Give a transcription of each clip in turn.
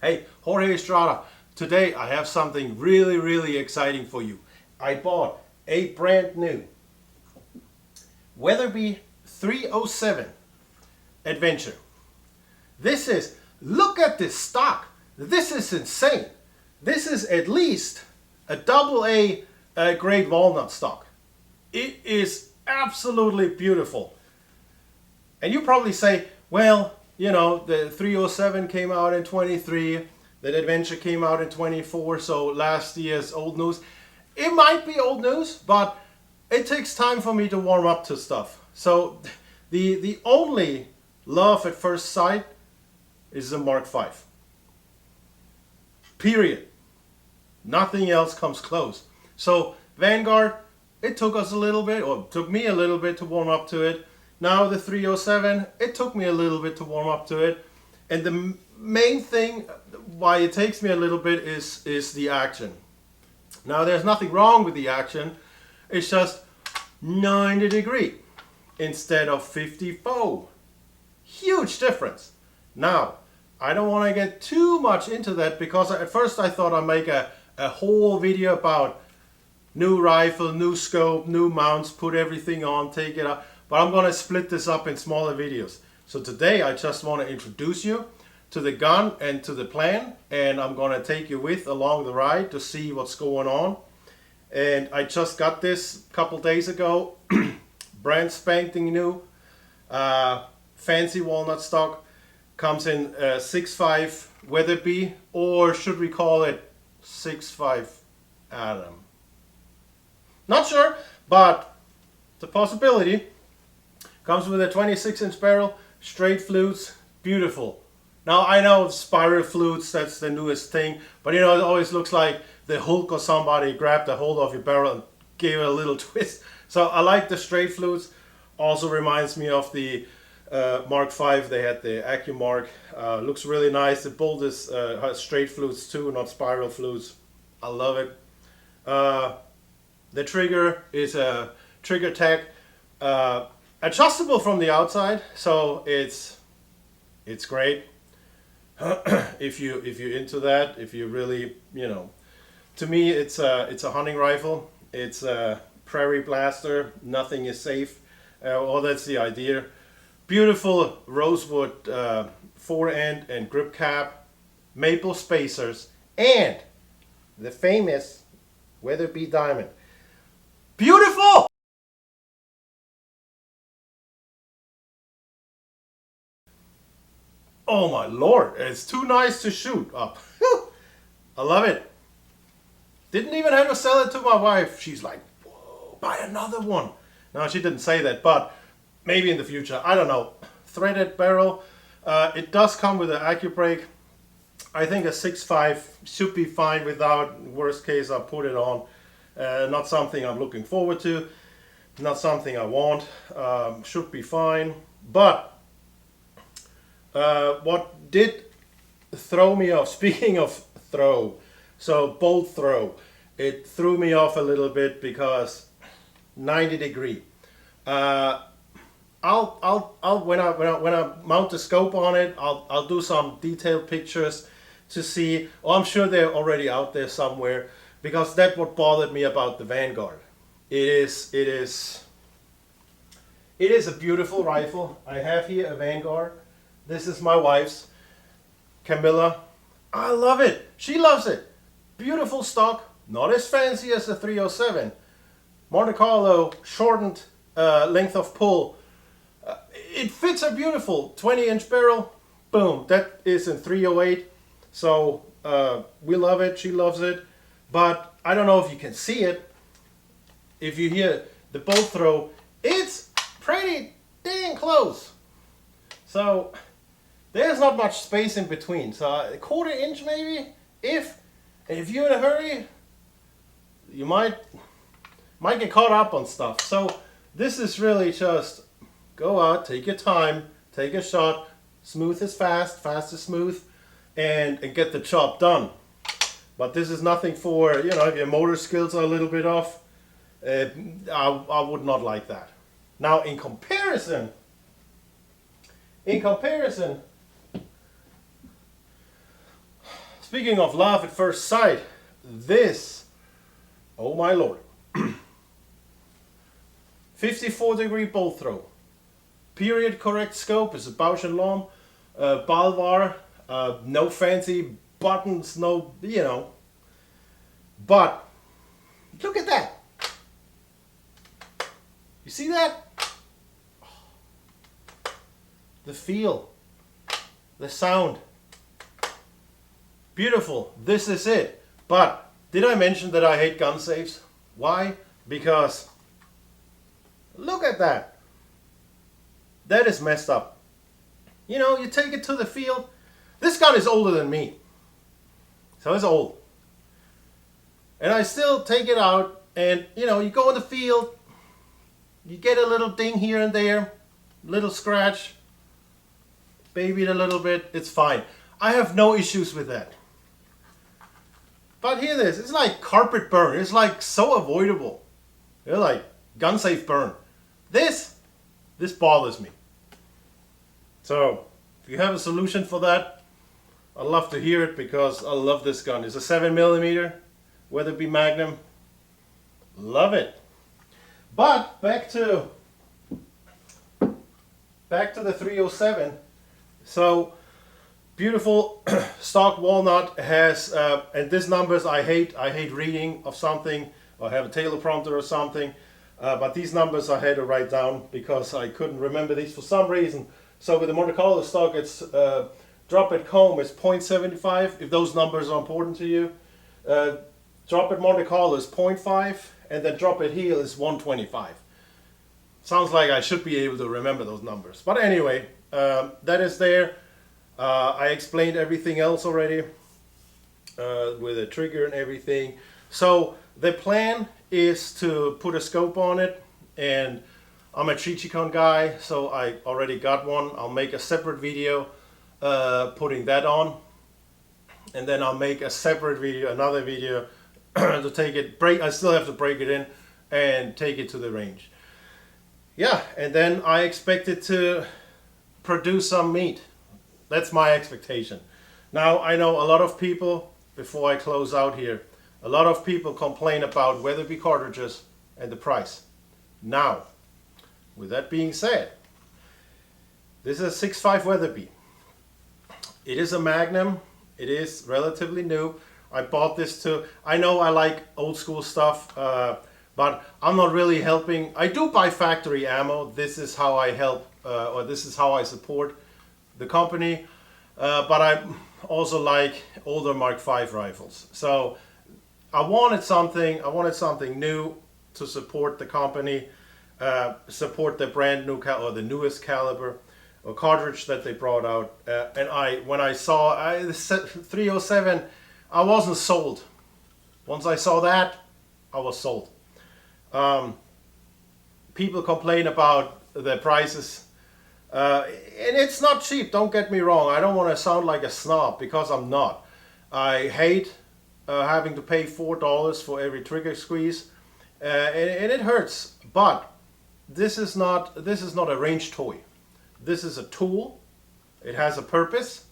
Hey, Jorge Estrada. Today I have something really exciting for you. I bought a brand new Weatherby 307 Adventure. Look at this stock. This is insane. This is at least a double A grade walnut stock. It is absolutely beautiful. And you probably say, well, the 307 came out in 23, that Adventure came out in 24, so last year's old news. It might be old news, but it takes time for me to warm up to stuff. So the only love at first sight is the Mark V. Period. Nothing else comes close. So Vanguard, it took us a little bit, or took me a little bit to warm up to it. Now the 307, it took me a little bit to warm up to it. And the main thing why it takes me a little bit is the action. Now there's nothing wrong with the action. It's just 90 degree instead of 54. Huge difference. Now, I don't want to get too much into that because at first I thought I'd make a whole video about new rifle, new scope, new mounts, put everything on, take it out. But I'm going to split this up in smaller videos. So today I just want to introduce you to the gun and to the plan. And I'm going to take you with along the ride to see what's going on. And I just got this a couple days ago. Brand spanking new. Fancy walnut stock. Comes in 6.5 Weatherby, or should we call it 6.5 Atom? Not sure, but it's a possibility. Comes with a 26-inch barrel, straight flutes, beautiful. Now I know spiral flutes, that's the newest thing, but it always looks like the Hulk or somebody grabbed a hold of your barrel and gave it a little twist. So I like the straight flutes. Also reminds me of the Mark V. They had the AccuMark. Looks really nice. The bolt is has straight flutes too, not spiral flutes. I love it. The trigger is a trigger tech, adjustable from the outside, so it's great. if you're into that, if you really to me it's a hunting rifle. It's a prairie blaster. Nothing is safe. Well, that's the idea. Beautiful rosewood fore end and grip cap, maple spacers, and the famous Weatherby diamond. Beautiful! Oh my lord, it's too nice to shoot up. I love it. Didn't even have to sell it to my wife. She's like, whoa, buy another one. No, she didn't say that, but maybe in the future. I don't know. Threaded barrel. It does come with an AccuBrake. I think a 6.5 should be fine without. Worst case, I'll put it on. Not something I'm looking forward to. Not something I want. Should be fine. But what did throw me off, speaking of throw, so bolt throw, it threw me off a little bit because 90 degree. I'll when I mount the scope on it, I'll do some detailed pictures to see. Oh, I'm sure they're already out there somewhere, because that's what bothered me about the Vanguard. It is a beautiful rifle. I have here a Vanguard. This is my wife's, Camilla. I love it. She loves it. Beautiful stock. Not as fancy as the 307. Monte Carlo shortened length of pull. It fits a beautiful 20-inch barrel. Boom. That is in 308. So we love it. She loves it. But I don't know if you can see it. If you hear the bolt throw, it's pretty dang close. So there's not much space in between. So a quarter inch maybe. If you're in a hurry, you might get caught up on stuff. So this is really just go out, take your time, take a shot, smooth is fast, fast is smooth, and get the job done. But this is nothing for, if your motor skills are a little bit off, I would not like that. Now in comparison, Speaking of love at first sight, this, oh my lord, 54-degree bolt throw. Period correct scope is a Bausch and Lomb, Balvar, no fancy buttons, no, you know. But look at that. You see that? The feel, the sound. Beautiful. This is it. But did I mention that I hate gun safes? Why? Because look at that. That is messed up. You know, you take it to the field. This gun is older than me. So it's old. And I still take it out and, you know, you go in the field. You get a little ding here and there. Little scratch. Baby it a little bit. It's fine. I have no issues with that. But hear this. It's like carpet burn. It's like so avoidable. You're like gun safe burn. This bothers me. So, if you have a solution for that, I'd love to hear it because I love this gun. It's a 7mm Weatherby Magnum. Love it. But back to the 307. So beautiful stock walnut has and these numbers I hate reading of something or have a teleprompter or something. But these numbers I had to write down because I couldn't remember these for some reason. So with the Monte Carlo stock, it's drop at comb is 0.75. If those numbers are important to you, drop at Monte Carlo is 0.5, and then drop at heel is 125. Sounds like I should be able to remember those numbers. But anyway, that is there. I explained everything else already with a trigger and everything. So the plan is to put a scope on it, and I'm a Trichicon guy, so I already got one. I'll make a separate video putting that on, and then I'll make a separate video, another video to take it, I still have to break it in and take it to the range. Yeah, and then I expect it to produce some meat. That's my expectation. Now, I know a lot of people, before I close out here, a lot of people complain about Weatherby cartridges and the price. Now, with that being said, this is a 6.5 Weatherby. It is a Magnum. It is relatively new. I bought this to, I know I like old school stuff, but I'm not really helping. I do buy factory ammo. This is how I help, or this is how I support the company. But I also like older Mark V rifles. So I wanted something new to support the company, support the brand new or the newest caliber or cartridge that they brought out. And when I saw the 307, I wasn't sold. Once I saw that, I was sold. People complain about the prices, and it's not cheap. Don't get me wrong. I don't want to sound like a snob because I'm not. I hate having to pay $4 for every trigger squeeze, and it hurts. But this is not a range toy. This is a tool. It has a purpose.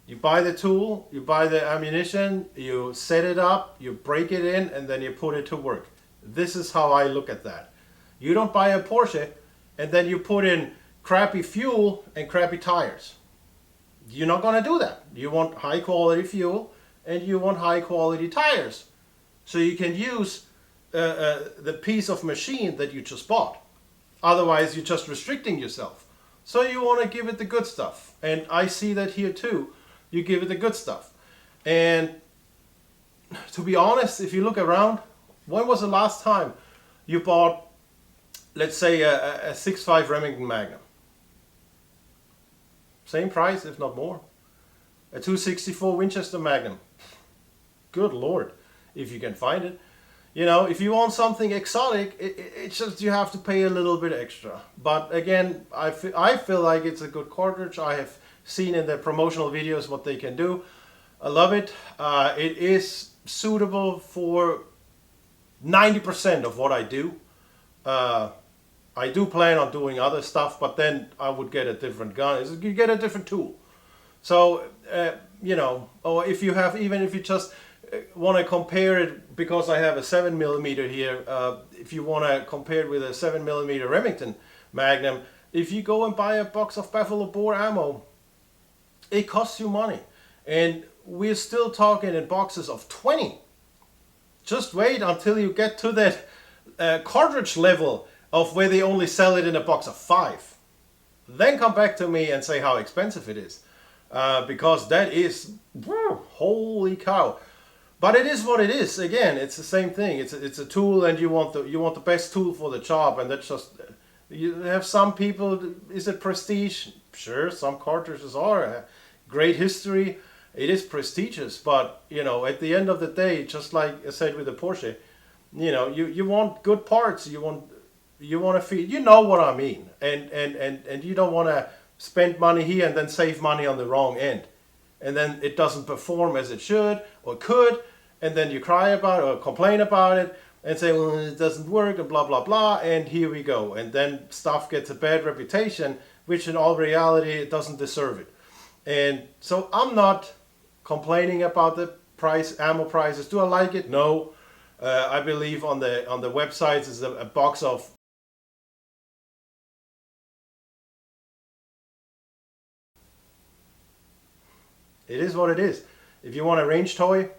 You buy the tool, you buy the ammunition, you set it up, you break it in, and then you put it to work. This is how I look at that. You don't buy a Porsche and then you put in crappy fuel and crappy tires. You're not going to do that. You want high quality fuel and you want high quality tires. So you can use the piece of machine that you just bought. Otherwise, you're just restricting yourself. So you want to give it the good stuff. And I see that here too. You give it the good stuff. And to be honest, if you look around, when was the last time you bought, let's say, a 6.5 Remington Magnum? Same price, if not more. A 264 Winchester Magnum. Good Lord, if you can find it. You know, if you want something exotic, it's just you have to pay a little bit extra. But again, I feel like it's a good cartridge. I have seen in the promotional videos what they can do. I love it. It is suitable for 90% of what I do. I do plan on doing other stuff, but then I would get a different gun. You get a different tool. So or if you have, even if you just want to compare it, because I have a 7mm here, if you want to compare it with a 7mm Remington Magnum, if you go and buy a box of Buffalo Bore ammo, it costs you money. And we're still talking in boxes of 20. Just wait until you get to that cartridge level of where they only sell it in a box of 5. Then come back to me and say how expensive it is. Because that is, holy cow. But it is what it is. Again, it's the same thing. It's a tool, and you want the best tool for the job, and that's just, you have some people. Is it prestige? Sure, some cartridges are great history. It is prestigious, but at the end of the day, just like I said with the Porsche, you want good parts. You want to feed. You know what I mean, and you don't want to spend money here and then save money on the wrong end, and then it doesn't perform as it should or could, and then you cry about it or complain about it and say, well, it doesn't work and blah blah blah, and here we go, and then stuff gets a bad reputation, which in all reality it doesn't deserve it. And so I'm not complaining about the ammo prices. Do I like it? No. I believe on the websites is a box of. It is what it is. If you want a range toy,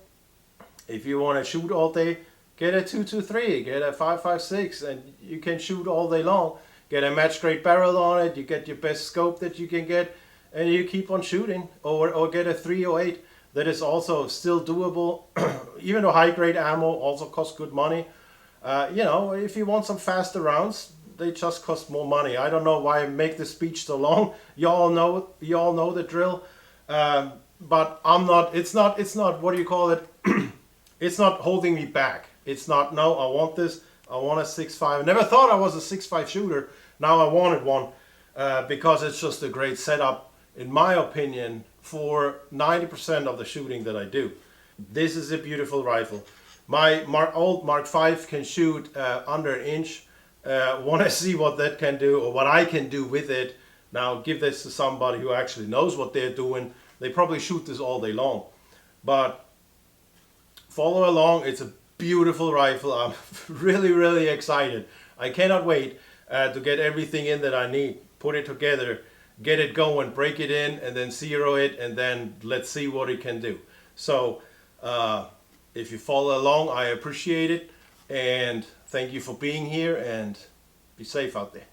if you want to shoot all day, get a 223, get a 5.56, and you can shoot all day long. Get a match grade barrel on it. You get your best scope that you can get, and you keep on shooting. Or get a 308 that is also still doable. Even though high grade ammo also costs good money. If you want some faster rounds, they just cost more money. I don't know why I make the speech so long. You all know the drill. But I'm not. It's not. What do you call it? It's not holding me back. It's not. No, I want this. I want a 6.5. I never thought I was a 6.5 shooter. Now I wanted one because it's just a great setup, in my opinion, for 90% of the shooting that I do. This is a beautiful rifle. My old Mark V can shoot under an inch. Want to see what that can do, or what I can do with it. Now give this to somebody who actually knows what they're doing. They probably shoot this all day long. But follow along. It's a beautiful rifle. I'm really, really excited. I cannot wait to get everything in that I need. Put it together, get it going, break it in, and then zero it, and then let's see what it can do. So if you follow along, I appreciate it. And thank you for being here, and be safe out there.